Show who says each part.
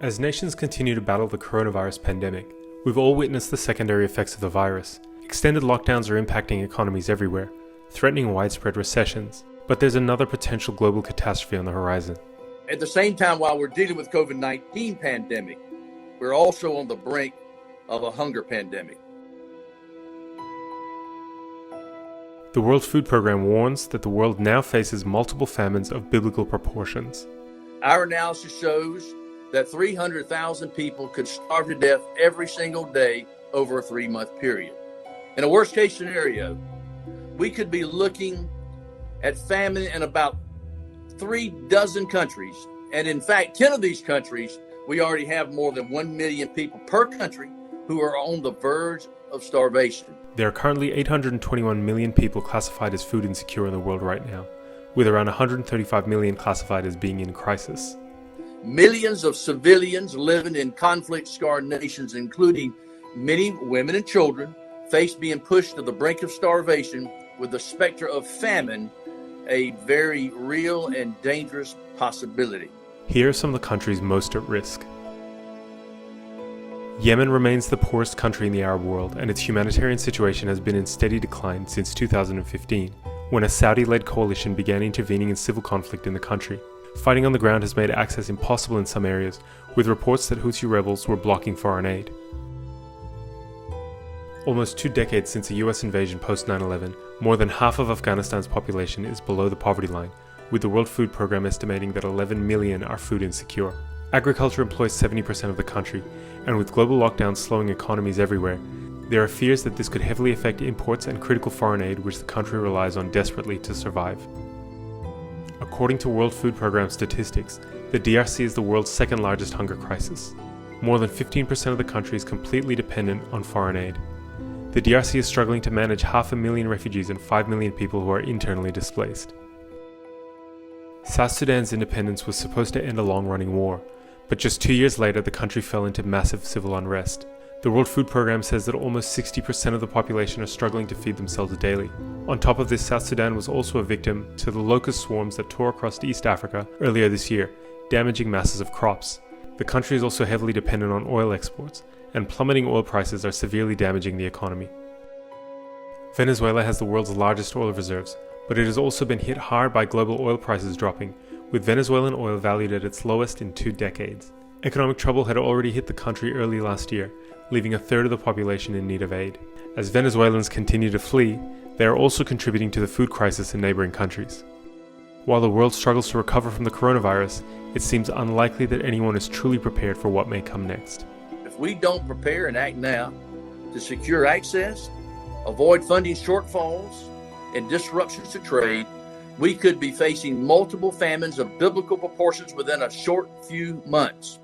Speaker 1: As nations continue to battle the coronavirus pandemic, we've all witnessed the secondary effects of the virus. Extended lockdowns are impacting economies everywhere, threatening widespread recessions. But there's another potential global catastrophe on the horizon.
Speaker 2: At the same time, while we're dealing with Covid-19 pandemic, we're also on the brink of a hunger pandemic.
Speaker 1: The World Food Programme warns that the world now faces multiple famines of biblical proportions.
Speaker 2: Our analysis shows that 300,000 people could starve to death every single day over a 3-month period. In a worst case scenario, we could be looking at famine in about 36 countries. And in fact, 10 of these countries, we already have more than 1 million people per country who are on the verge of starvation.
Speaker 1: There are currently 821 million people classified as food insecure in the world right now, with around 135 million classified as being in crisis.
Speaker 2: Millions of civilians living in conflict-scarred nations, including many women and children, face being pushed to the brink of starvation, with the specter of famine a very real and dangerous possibility.
Speaker 1: Here are some of the countries most at risk. Yemen remains the poorest country in the Arab world, and its humanitarian situation has been in steady decline since 2015, when a Saudi-led coalition began intervening in civil conflict in the country. Fighting on the ground has made access impossible in some areas, with reports that Houthi rebels were blocking foreign aid. Almost 2 decades since a US invasion post 9/11, more than half of Afghanistan's population is below the poverty line, with the World Food Programme estimating that 11 million are food insecure. Agriculture employs 70% of the country, and with global lockdowns slowing economies everywhere, there are fears that this could heavily affect imports and critical foreign aid which the country relies on desperately to survive. According to World Food Programme statistics, the DRC is the world's second largest hunger crisis. More than 15% of the country is completely dependent on foreign aid. The DRC is struggling to manage 500,000 refugees and 5 million people who are internally displaced. South Sudan's independence was supposed to end a long-running war, but just 2 years later the country fell into massive civil unrest. The World Food Programme says that almost 60% of the population are struggling to feed themselves daily. On top of this, South Sudan was also a victim to the locust swarms that tore across East Africa earlier this year, damaging masses of crops. The country is also heavily dependent on oil exports, and plummeting oil prices are severely damaging the economy. Venezuela has the world's largest oil reserves, but it has also been hit hard by global oil prices dropping, with Venezuelan oil valued at its lowest in 2 decades. Economic trouble had already hit the country early last year, leaving a third of the population in need of aid. As Venezuelans continue to flee, they are also contributing to the food crisis in neighboring countries. While the world struggles to recover from the coronavirus, it seems unlikely that anyone is truly prepared for what may come next.
Speaker 2: If we don't prepare and act now to secure access, avoid funding shortfalls, and disruptions to trade, we could be facing multiple famines of biblical proportions within a short few months.